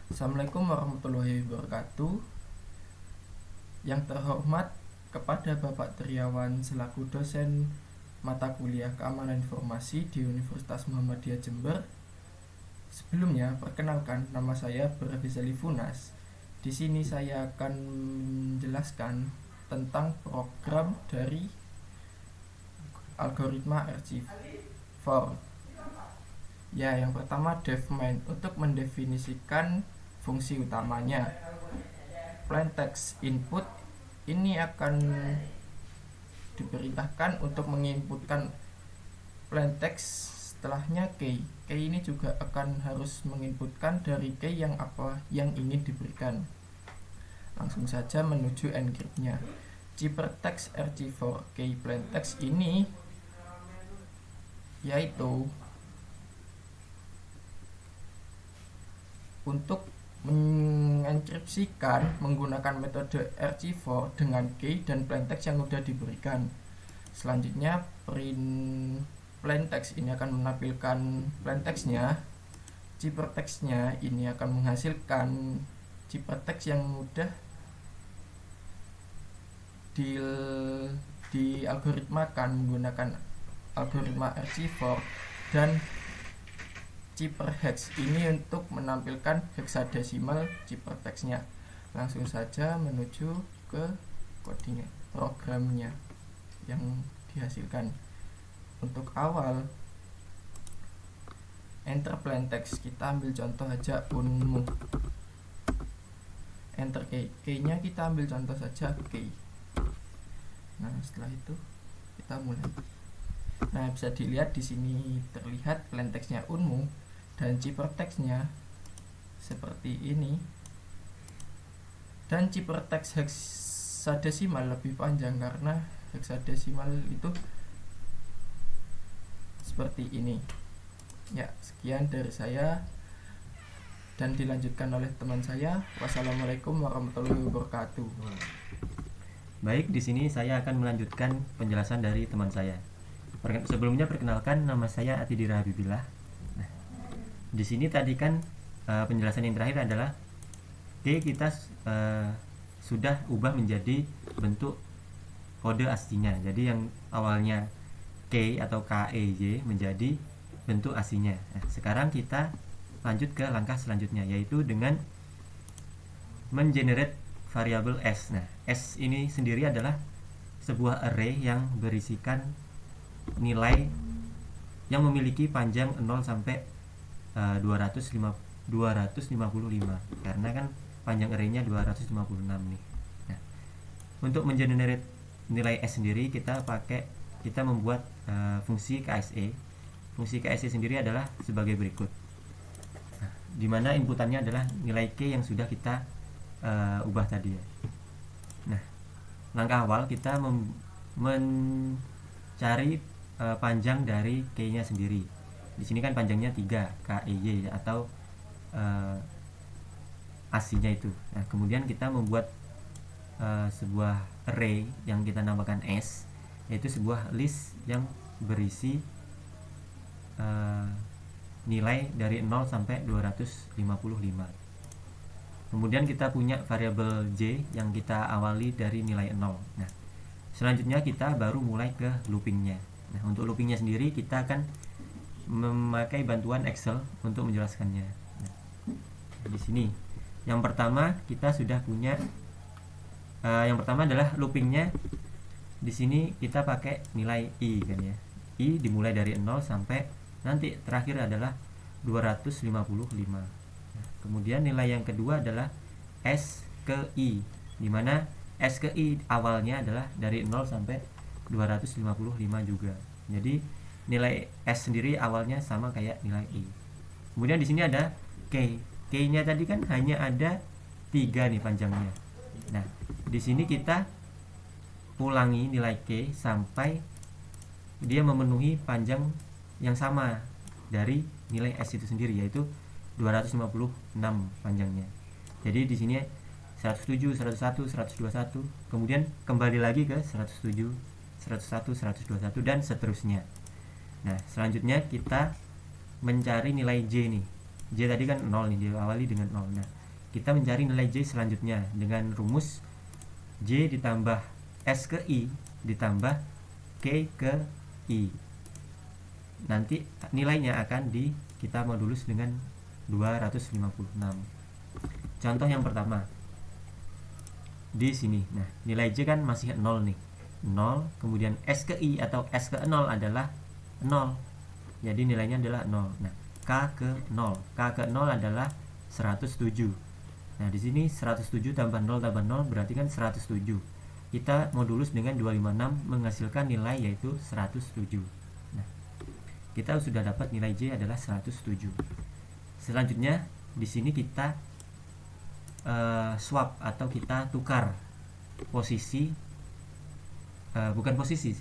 Assalamualaikum warahmatullahi wabarakatuh. Yang terhormat kepada Bapak Triawan selaku dosen mata kuliah Keamanan Informasi di Universitas Muhammadiyah Jember. Sebelumnya, perkenalkan, nama saya Berafizali Funas. Di sini saya akan menjelaskan tentang program dari algoritma RG4. Ya, yang pertama DevMain untuk mendefinisikan fungsi utamanya. Plaintext input ini akan diperintahkan untuk menginputkan plaintext, setelahnya key. Key ini juga akan harus menginputkan dari key yang apa yang ingin diberikan. Langsung saja menuju encryptnya. Ciphertext RG4 key plaintext ini yaitu untuk mengenkripsikan menggunakan metode RG4 dengan key dan plaintext yang sudah diberikan. Selanjutnya print plaintext ini akan menampilkan plaintextnya. Ciphertextnya ini akan menghasilkan ciphertext yang mudah di algoritmakan menggunakan algoritma RG4, dan cipherhex ini untuk menampilkan hexadesimal ciphertextnya. Langsung saja menuju ke coding programnya yang dihasilkan. Untuk awal enter plaintext, kita ambil contoh aja unmu. Enter key, key-nya kita ambil contoh saja key. Nah, setelah itu kita mulai. Nah, bisa dilihat di sini terlihat plaintextnya unmu dan ciphertextnya seperti ini. Dan ciphertext hexadesimal lebih panjang karena hexadesimal itu seperti ini. Ya, sekian dari saya dan dilanjutkan oleh teman saya. Wassalamualaikum warahmatullahi wabarakatuh. Baik, di sini saya akan melanjutkan penjelasan dari teman saya. Sebelumnya perkenalkan, nama saya Atidira Habibillah. Nah, di sini tadi kan penjelasan yang terakhir adalah kita sudah ubah menjadi bentuk kode aslinya. Jadi yang awalnya K atau KEY menjadi bentuk aslinya. Nah, sekarang kita lanjut ke langkah selanjutnya, yaitu dengan mengenerate variabel S. Nah, S ini sendiri adalah sebuah array yang berisikan nilai yang memiliki panjang 0 sampai 255, karena kan panjang arraynya 256 nih. Nah, untuk mengenerate nilai S sendiri kita membuat fungsi KSE. Fungsi KSE sendiri adalah sebagai berikut. Nah, di mana inputannya adalah nilai K yang sudah kita ubah tadi ya. Nah, langkah awal kita mencari panjang dari K-nya sendiri. Di sini kan panjangnya 3 KEY atau aslinya itu. Nah, kemudian kita membuat sebuah array yang kita namakan S, yaitu sebuah list yang berisi nilai dari 0 sampai 255. Kemudian kita punya variabel J yang kita awali dari nilai 0. Nah, selanjutnya kita baru mulai ke loopingnya. Nah, untuk loopingnya sendiri kita akan memakai bantuan Excel untuk menjelaskannya. Nah, di sini yang pertama kita sudah punya yang pertama adalah loopingnya. Di sini kita pakai nilai I kan ya. I dimulai dari 0 sampai nanti terakhir adalah 255. Kemudian nilai yang kedua adalah S ke I, dimana S ke I awalnya adalah dari 0 sampai 255 juga. Jadi nilai S sendiri awalnya sama kayak nilai I. Kemudian di sini ada K. K-nya tadi kan hanya ada 3 nih panjangnya. Nah, di sini kita ulangi nilai K sampai dia memenuhi panjang yang sama dari nilai S itu sendiri, yaitu 256 panjangnya. Jadi di sini 107, 101, 121, kemudian kembali lagi ke 107, 101, 121 dan seterusnya. Nah, selanjutnya kita mencari nilai J nih. J tadi kan 0 nih, diawali dengan 0. Nah, kita mencari nilai J selanjutnya dengan rumus J ditambah S ke I ditambah K ke I. Nanti nilainya akan kita modulus dengan 256. Contoh yang pertama di sini. Nah, nilai J kan masih 0 nih. 0, kemudian S ke I atau S ke 0 adalah 0. Jadi nilainya adalah 0. Nah, K ke 0. K ke 0 adalah 107. Nah, di sini 107 tambah 0 berarti kan 107. Kita modulus dengan 256 menghasilkan nilai yaitu 107. Nah, kita sudah dapat nilai J adalah 107. Selanjutnya di sini kita swap atau kita tukar posisi, bukan posisi,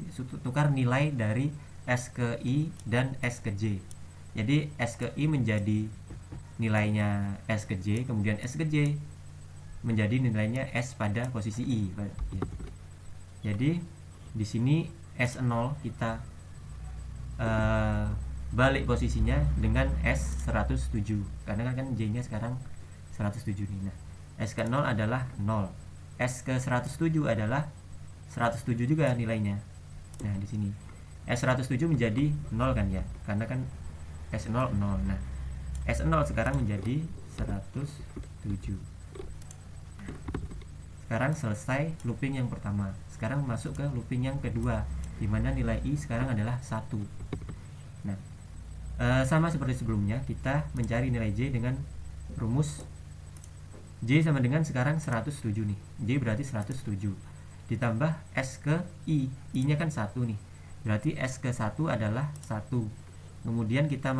tukar nilai dari S ke I dan S ke J. Jadi S ke I menjadi nilainya S ke J, kemudian S ke J menjadi nilainya S pada posisi I. Jadi di sini S0 kita balik posisinya dengan S107 karena kan J-nya sekarang 107 nih. Nah, S ke 0 adalah 0. S ke 107 adalah 107 juga nilainya. Nah, di sini S107 menjadi 0 kan ya, karena kan S0 0. Nah, S0 sekarang menjadi 107. Sekarang selesai looping yang pertama. Sekarang masuk ke looping yang kedua, di mana nilai I sekarang adalah 1. Nah, sama seperti sebelumnya, kita mencari nilai J dengan rumus J sama dengan sekarang 107 nih. J berarti 107 ditambah S ke I. I nya kan 1 nih, berarti S ke 1 adalah 1. Kemudian kita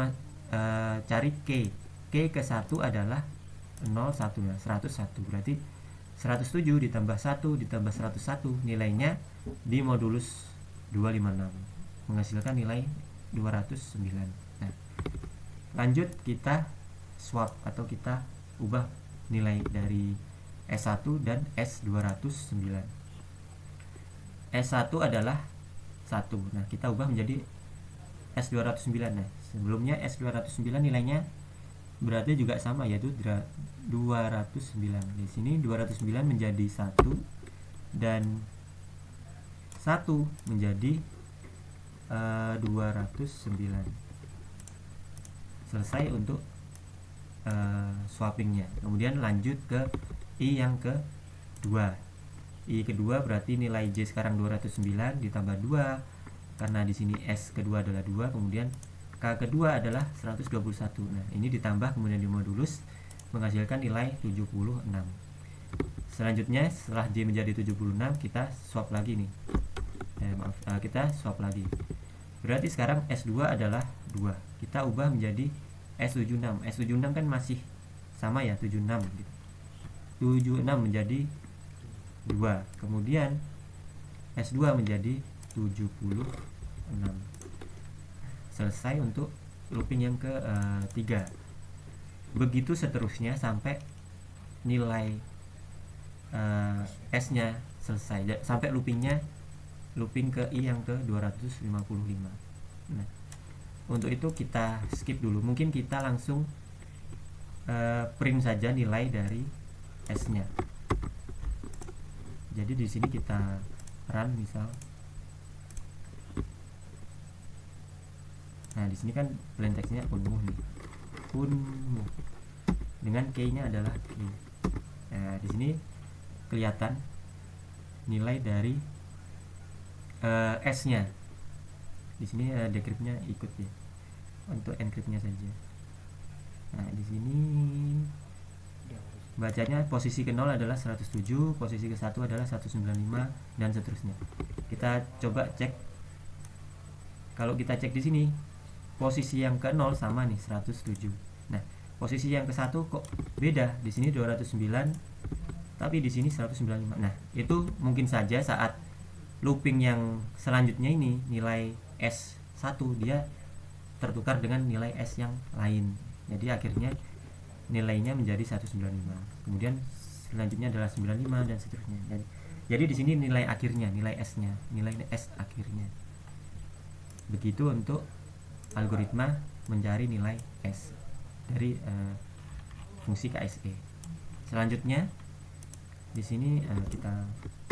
cari K. K ke 1 adalah 01, nah 101. Berarti 107 ditambah 1 ditambah 101, nilainya di modulus 256 menghasilkan nilai 209. Nah, lanjut kita swap atau kita ubah nilai dari S1 dan S209. S1 adalah 1. Nah, kita ubah menjadi S209. Nah, sebelumnya S209 nilainya berarti juga sama, yaitu 209. Di sini 209 menjadi 1 dan 1 menjadi 209. Selesai untuk swappingnya. Kemudian lanjut ke I yang kedua. I kedua berarti nilai J sekarang 209 ditambah 2 karena di sini S kedua adalah 2, kemudian K kedua adalah 121. Nah, ini ditambah kemudian dimodulus menghasilkan nilai 76. Selanjutnya setelah J menjadi 76, kita swap lagi nih. Kita swap lagi. Berarti sekarang S2 adalah 2. Kita ubah menjadi S76. S76 kan masih sama ya, 76 gitu. 76 menjadi 2. Kemudian S2 menjadi 76. Selesai untuk looping yang ketiga. Begitu seterusnya sampai nilai S-nya selesai, sampai looping ke I yang ke 255. Nah, untuk itu kita skip dulu. Mungkin kita langsung print saja nilai dari S-nya. Jadi di sini kita run misal. Nah, di sini kan plain text-nya unmuh nih. Unmuh. Dengan key-nya adalah key. Nah, di sini kelihatan nilai dari S-nya. Di sini decrypt-nya ikut ya. Untuk encrypt-nya saja. Nah, di sini bacanya posisi ke 0 adalah 107, posisi ke 1 adalah 195 dan seterusnya. Kita coba cek. Kalau kita cek di sini, posisi yang ke 0 sama nih 107. Nah, posisi yang ke 1 kok beda. Di sini 209, tapi di sini 195. Nah, itu mungkin saja saat looping yang selanjutnya ini nilai S1 dia tertukar dengan nilai S yang lain. Jadi akhirnya nilainya menjadi 195. Kemudian selanjutnya adalah 95 dan seterusnya. Jadi di sini nilai akhirnya, nilai S-nya, nilai S akhirnya. Begitu untuk algoritma mencari nilai S. dari fungsi KSE. Selanjutnya di sini kita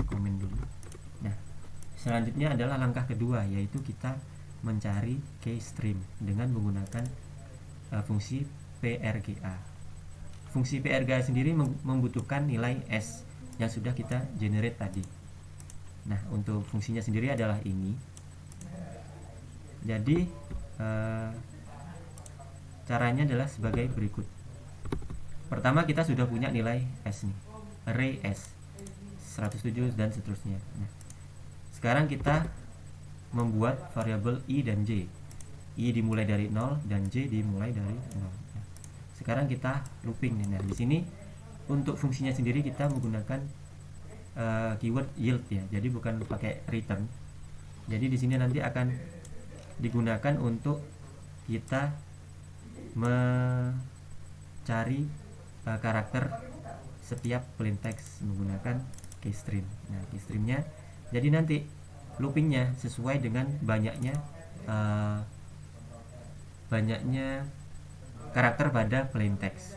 komen dulu. Nah, selanjutnya adalah langkah kedua, yaitu kita mencari keystream dengan menggunakan fungsi PRGA. Fungsi PRGA sendiri membutuhkan nilai S yang sudah kita generate tadi. Nah, untuk fungsinya sendiri adalah ini. Jadi caranya adalah sebagai berikut. Pertama, kita sudah punya nilai S nih, array S 107 dan seterusnya. Nah, sekarang kita membuat variabel I dan J. I dimulai dari 0 dan J dimulai dari 0. Nah, sekarang kita looping nih. Nah, di sini untuk fungsinya sendiri kita menggunakan keyword yield ya. Jadi bukan pakai return. Jadi di sini nanti akan digunakan untuk kita mencari karakter setiap plain text menggunakan keystream. Nah, keystreamnya jadi nanti loopingnya sesuai dengan banyaknya karakter pada plain text.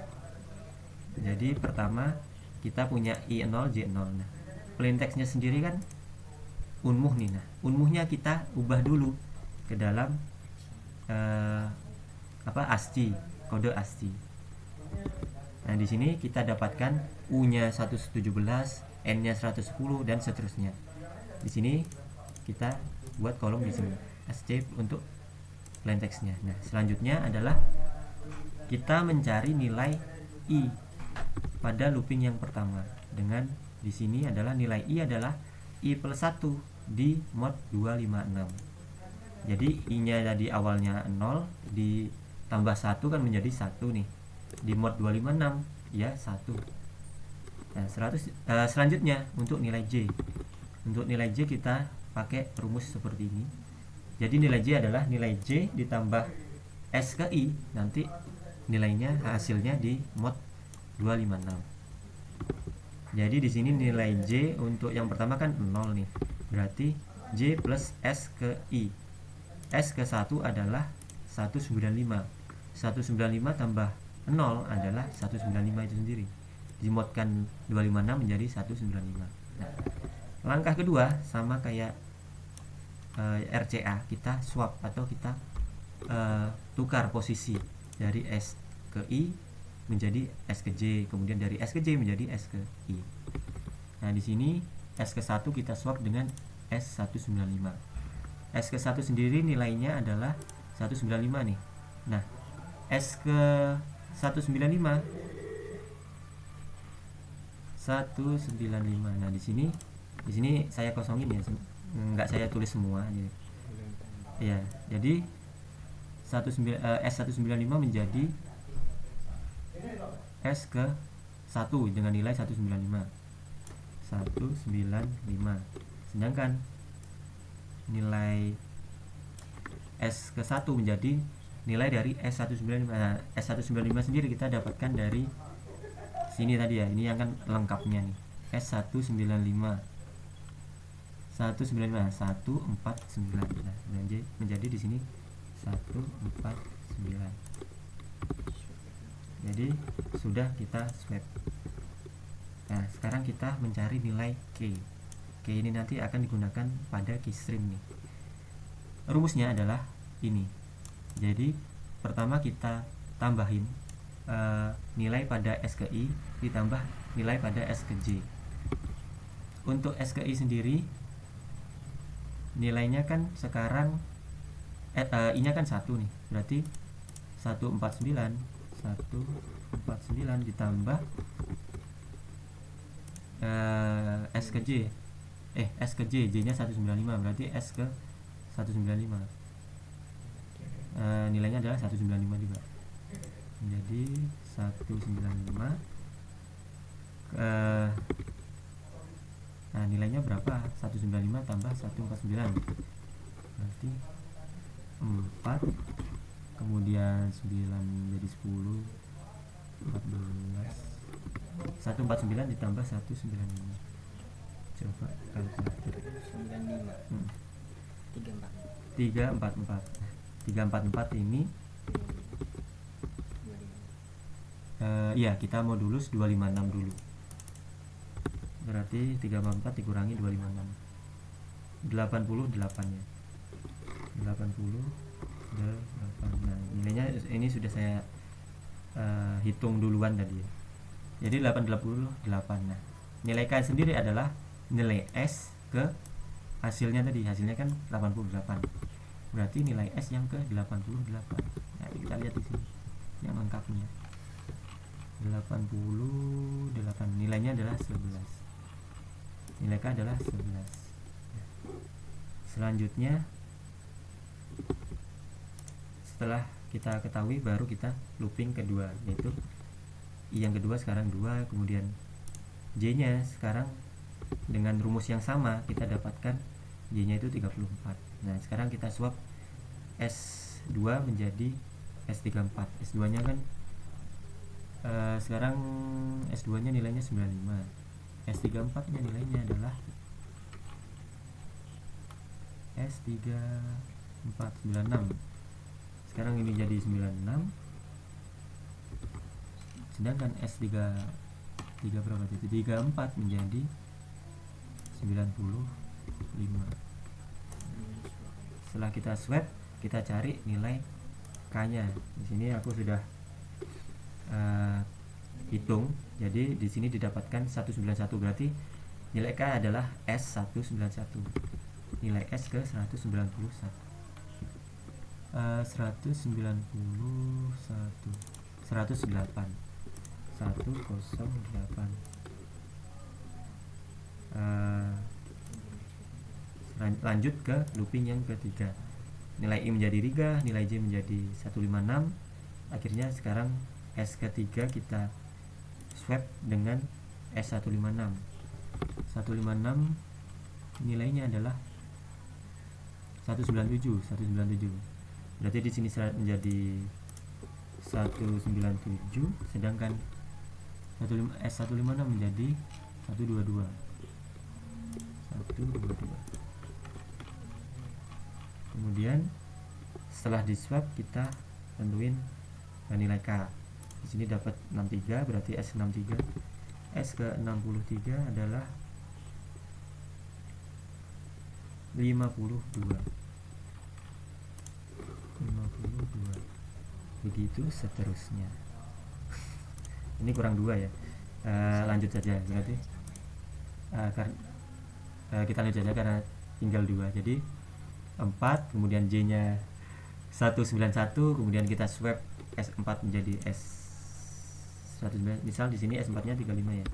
Jadi pertama kita punya I0 J0. Nah, plain textnya sendiri kan unmuh nih. Nah, unmuhnya kita ubah dulu ke dalam ASCII, kode ASCII. Nah, di sini kita dapatkan U-nya 117, N-nya 110 dan seterusnya. Di sini kita buat kolom di sini ASCII untuk plain text-nya. Nah, selanjutnya adalah kita mencari nilai I pada looping yang pertama dengan di sini adalah nilai I adalah I plus 1 di mod 256. Jadi I-nya tadi awalnya 0 ditambah 1 kan menjadi 1 nih. Di mod 256 ya 1. Nah, selanjutnya untuk nilai J. Untuk nilai J kita pakai rumus seperti ini. Jadi nilai J adalah nilai J ditambah S ke I, nanti nilainya hasilnya di mod 256. Jadi di sini nilai J untuk yang pertama kan 0 nih. Berarti J plus S ke I. S ke 1 adalah 195. 195 tambah 0 adalah 195 itu sendiri. Dimodkan 256 menjadi 195. Nah, langkah kedua sama kayak RCA, kita swap atau kita tukar posisi dari S ke I menjadi S ke J, kemudian dari S ke J menjadi S ke I. Nah, di sini S ke 1 kita swap dengan S195. S ke 1 sendiri nilainya adalah 195 nih. Nah, S ke 195. Nah, di sini saya kosongin ya, nggak saya tulis semua jadi. Ya, jadi S195 menjadi S ke 1 dengan nilai 195. Sedangkan nilai S ke 1 menjadi nilai dari S195. Nah, S195 sendiri kita dapatkan dari sini tadi ya. Ini yang kan lengkapnya nih. S195 149. Nah, menjadi di sini 149. Jadi sudah kita swap. Nah, sekarang kita mencari nilai K. K ini nanti akan digunakan pada keystream nih. Rumusnya adalah ini. Jadi pertama kita tambahin nilai pada S ke I ditambah nilai pada S ke J. Untuk S ke I sendiri nilainya kan sekarang I-nya kan 1 nih. Berarti 149 ditambah S ke J. S ke J, J-nya 195, berarti S ke 195. Nilainya adalah 195 juga. Jadi 195 nah, nilainya berapa? 195 tambah 149 berarti 4, kemudian 9 jadi 10, 14. 149 ditambah 195. Coba kalkulator. 344. 344 ini Iya, kita modulus 256 dulu. Berarti 344 dikurangi 256. 88 ya. 88. Nah, nilainya ini sudah saya hitung duluan tadi ya. Jadi 888. Nah, nilai K sendiri adalah nilai S ke hasilnya tadi. Hasilnya kan 88. Berarti nilai S yang ke 88. Nah, kita lihat di sini yang lengkapnya. 88, nilainya adalah 11. Nilai K adalah 11. Selanjutnya setelah kita ketahui baru kita looping kedua, yaitu I yang kedua sekarang 2, kemudian J nya sekarang dengan rumus yang sama kita dapatkan J nya itu 34. Nah, sekarang kita swap S2 menjadi S34. S2 nya kan sekarang S2 nya nilainya 95. S34 nya nilainya adalah S3496. Sekarang ini jadi 96. Sedangkan S3 berapa itu? 34 menjadi 95. Setelah kita swap, kita cari nilai K-nya. Di sini aku sudah hitung. Jadi di sini didapatkan 191, berarti nilai K adalah S191. Nilai S ke 191. 108. Lanjut ke looping yang ketiga. Nilai I menjadi 3, nilai J menjadi 156. Akhirnya sekarang S ketiga kita swap dengan S156. 156 nilainya adalah 197. Berarti di sini menjadi 197, sedangkan S156 menjadi 122. Kemudian setelah di swap kita tentuin nilai K. Di sini dapat 63, berarti S63. S ke 63 adalah 52. Begitu seterusnya. Ini kurang 2 ya. Lanjut saja berarti. Kita lanjut saja karena tinggal 2. Jadi 4, kemudian J nya 191, kemudian kita swap S4 menjadi S191. Misal di sini S4 nya 35 ya.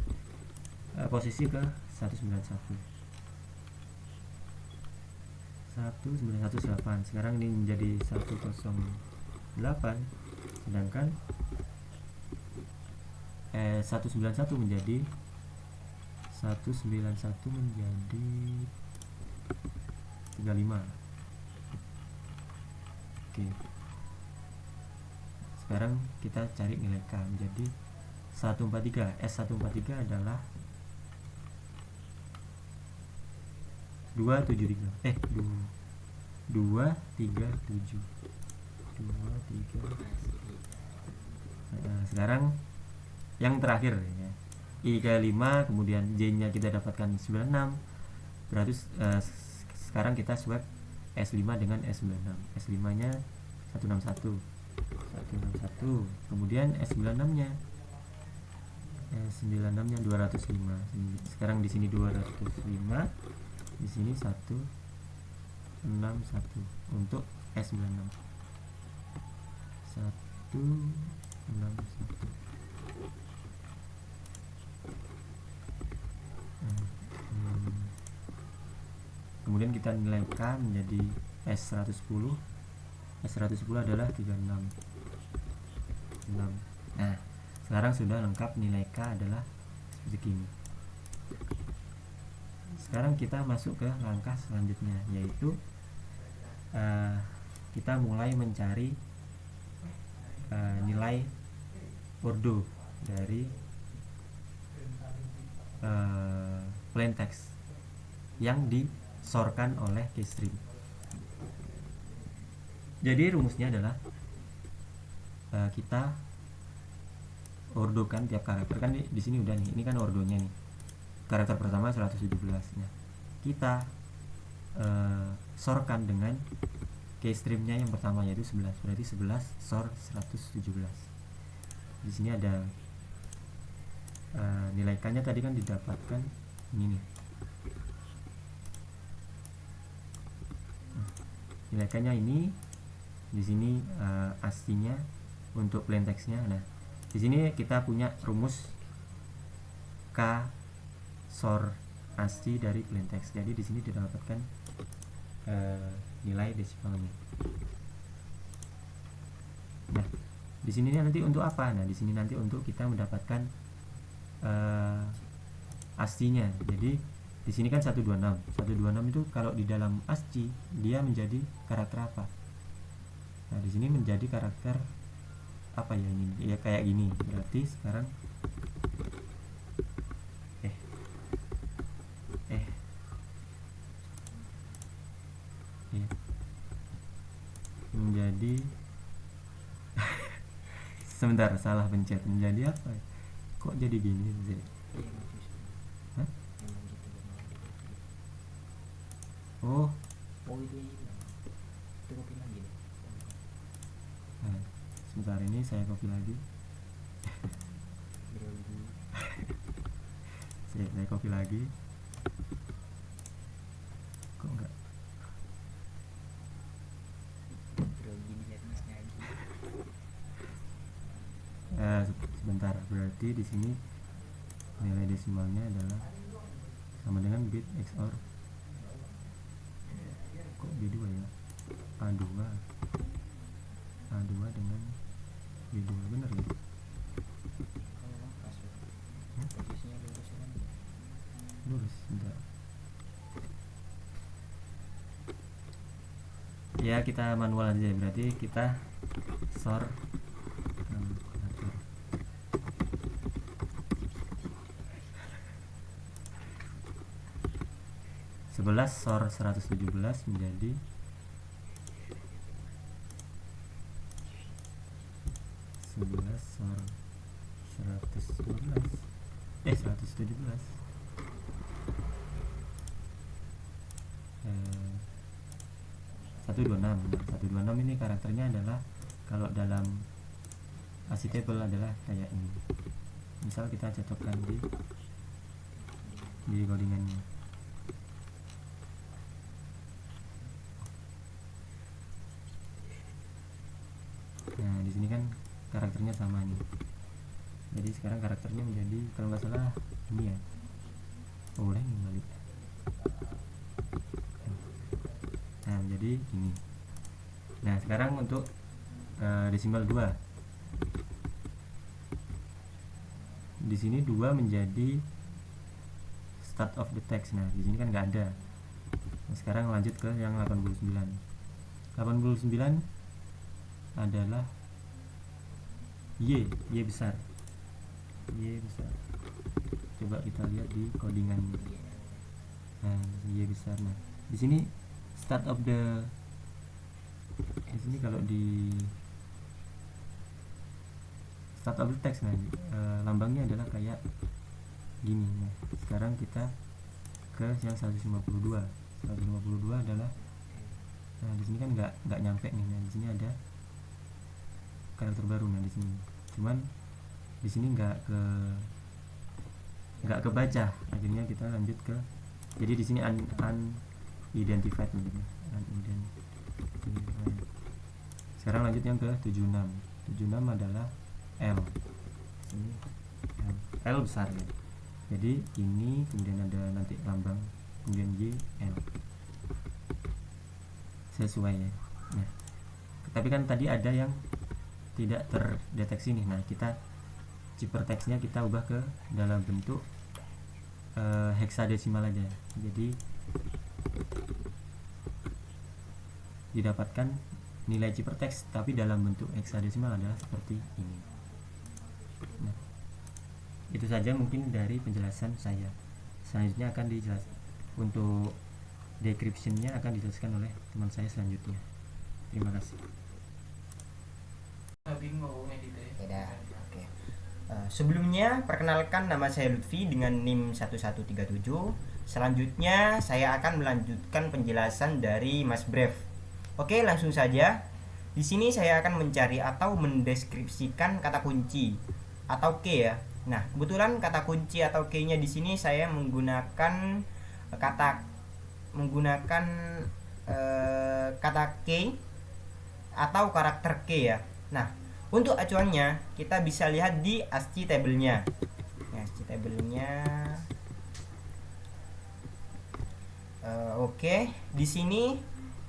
Posisi ke 191.8. Sekarang ini menjadi 108, sedangkan 191 menjadi 35. Oke. Sekarang kita cari nilai K menjadi 143. S143 adalah 237. Sekarang yang terakhir ya. I ke 5, kemudian J nya kita dapatkan 96. Berarti sekarang kita swap S5 dengan S96. S5 nya 161. Kemudian S96 nya 205. Sekarang di sini 205, di sini 161 untuk S96. 161. Kemudian kita nilai K menjadi S110. S110 adalah 36. Nah, sekarang sudah lengkap, nilai K adalah segini. Sekarang kita masuk ke langkah selanjutnya, yaitu kita mulai mencari nilai ordo dari plain text yang disorkan oleh keystring. Jadi rumusnya adalah kita ordokan tiap karakter kan di sini udah nih, ini kan ordonya nih, karakter pertama 117. Nah kita sorkan dengan keystreamnya yang pertama yaitu 11, berarti 11 sor 117. Di sini ada nilai k-nya tadi kan didapatkan ini nih, nilai k-nya ini. Di sini ASCII-nya untuk plain text-nya. Nah di sini kita punya rumus k sor ASCII dari plain text, jadi di sini didapatkan nilai desimalnya. Nah di sini nanti untuk apa? Nah di sini nanti untuk kita mendapatkan ASCII-nya. Jadi di sini kan 126. 126 itu kalau di dalam ASCII dia menjadi karakter apa? Nah di sini menjadi karakter apa ya ini? Ya kayak gini. Berarti sekarang menjadi sebentar, salah pencet. Menjadi apa? Kok jadi gini sih? Hah? Oh itu kopi lagi deh. nah, sebentar, ini saya copy lagi. saya copy lagi. Kok enggak? Sebentar, berarti di sini nilai desimalnya adalah sama dengan bit XOR kok B2 ya, A2 dengan B2, bener ya? Lurus, enggak ya, kita manual aja. Berarti kita sor 11 sor 117 menjadi 11 sor 117 126 ini karakternya adalah kalau dalam ASCII table adalah kayak ini. Misal kita cocokkan di codingannya. Nah di sini kan karakternya sama nih. Jadi sekarang karakternya menjadi, kalau nggak salah ini ya. Boleh nih balik. Nah jadi ini. Nah sekarang untuk desimal 2. Di sini 2 menjadi start of the text. Nah di sini kan nggak ada. Nah, sekarang lanjut ke yang 89. 89 adalah Y besar. Coba kita lihat di codingannya. Nah, Y besar. Nah, di sini start of the, di sini kalau di start of the text, nah lambangnya adalah kayak gini. Nah, sekarang kita ke yang 152 adalah, nah di sini kan nggak nyampe nih. Nah di sini ada karakter baru. Nah di sini cuman di sini nggak kebaca. Akhirnya kita lanjut ke, jadi di sini unidentified gitu. Unidentified. Sekarang lanjut yang ke 76 adalah L. Sini L besar ya. Jadi ini kemudian ada nanti lambang, kemudian Y L sesuai ya. Nah tapi kan tadi ada yang tidak terdeteksi nih. Nah kita ciphertextnya kita ubah ke dalam bentuk heksadesimal aja. Jadi didapatkan nilai ciphertext tapi dalam bentuk heksadesimal adalah seperti ini. Nah itu saja mungkin dari penjelasan saya. Selanjutnya akan dijelaskan, untuk decryptionnya akan dijelaskan oleh teman saya selanjutnya. Terima kasih. Beda. Oke. Sebelumnya perkenalkan, nama saya Lutfi dengan NIM 1137. Selanjutnya saya akan melanjutkan penjelasan dari Mas Brev. Oke, langsung saja. Di sini saya akan mencari atau mendeskripsikan kata kunci atau key ya. Nah, kebetulan kata kunci atau key-nya di sini saya menggunakan kata key atau karakter key ya. Nah, untuk acuannya kita bisa lihat di ASCII table-nya. Oke, di sini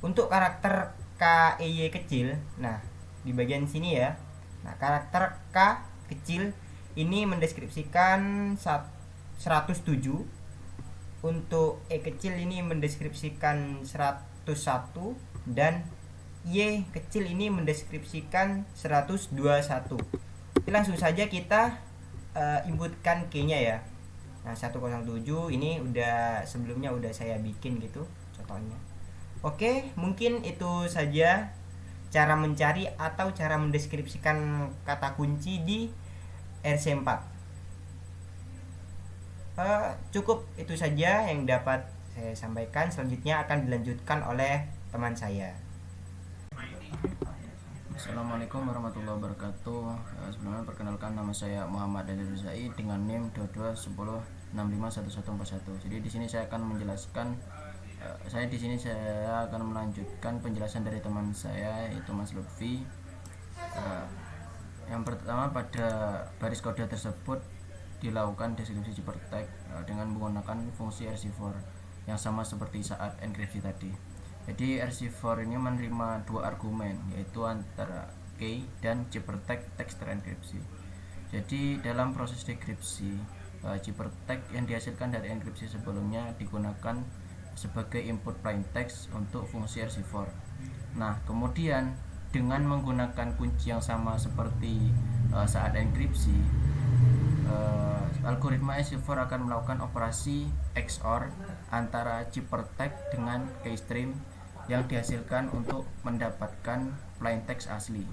untuk karakter KEY kecil, nah di bagian sini ya. Nah, karakter K kecil ini mendeskripsikan 107. Untuk E kecil ini mendeskripsikan 101 dan Y kecil ini mendeskripsikan 121. Langsung saja kita inputkan key-nya ya. Nah, 107 ini sebelumnya udah saya bikin gitu contohnya. Oke, mungkin itu saja cara mencari atau cara mendeskripsikan kata kunci di RC4. Cukup itu saja yang dapat saya sampaikan. Selanjutnya akan dilanjutkan oleh teman saya. Assalamualaikum warahmatullahi wabarakatuh. Sebelumnya perkenalkan, nama saya Muhammad Daniel Rizai dengan NIM 2210651141. Jadi di sini saya akan menjelaskan saya akan melanjutkan penjelasan dari teman saya yaitu Mas Lutfi. Yang pertama, pada baris kode tersebut dilakukan deskripsi CyberText dengan menggunakan fungsi RC4 yang sama seperti saat enkripsi tadi. Jadi RC4 ini menerima dua argumen, yaitu antara key dan CyberText text terenkripsi. Jadi dalam proses dekripsi, CyberText yang dihasilkan dari enkripsi sebelumnya digunakan sebagai input plain text untuk fungsi RC4. Nah, kemudian dengan menggunakan kunci yang sama seperti saat enkripsi, algoritma RC4 akan melakukan operasi XOR antara CyberText dengan keystream yang dihasilkan untuk mendapatkan plain text asli.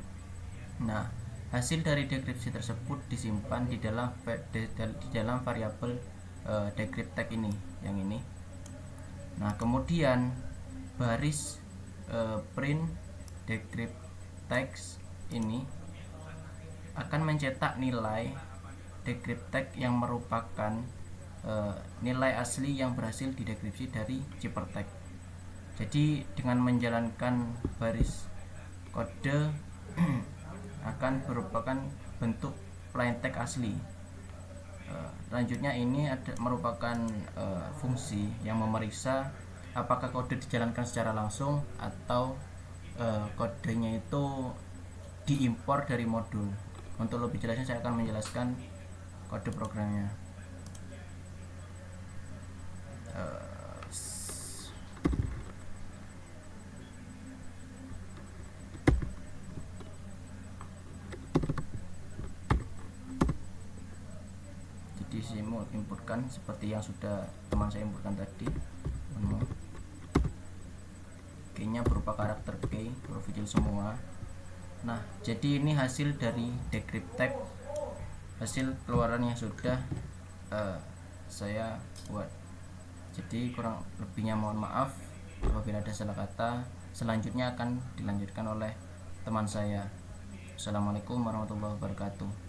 Nah, hasil dari dekripsi tersebut disimpan di dalam variabel decrypt text ini, yang ini. Nah, kemudian baris print decrypt text ini akan mencetak nilai decrypt text yang merupakan nilai asli yang berhasil didekripsi dari CyberText. Jadi dengan menjalankan baris kode akan merupakan bentuk plain text asli. Selanjutnya ini merupakan fungsi yang memeriksa apakah kode dijalankan secara langsung atau kodenya itu diimpor dari modul. Untuk lebih jelasnya saya akan menjelaskan kode programnya. Jadi saya mau inputkan seperti yang sudah teman saya inputkan tadi. Key-nya berupa karakter key profil semua. Nah, jadi ini hasil dari decrypt text, hasil keluaran yang sudah saya buat. Jadi kurang lebihnya mohon maaf apabila ada salah kata. Selanjutnya akan dilanjutkan oleh teman saya. Assalamualaikum warahmatullahi wabarakatuh.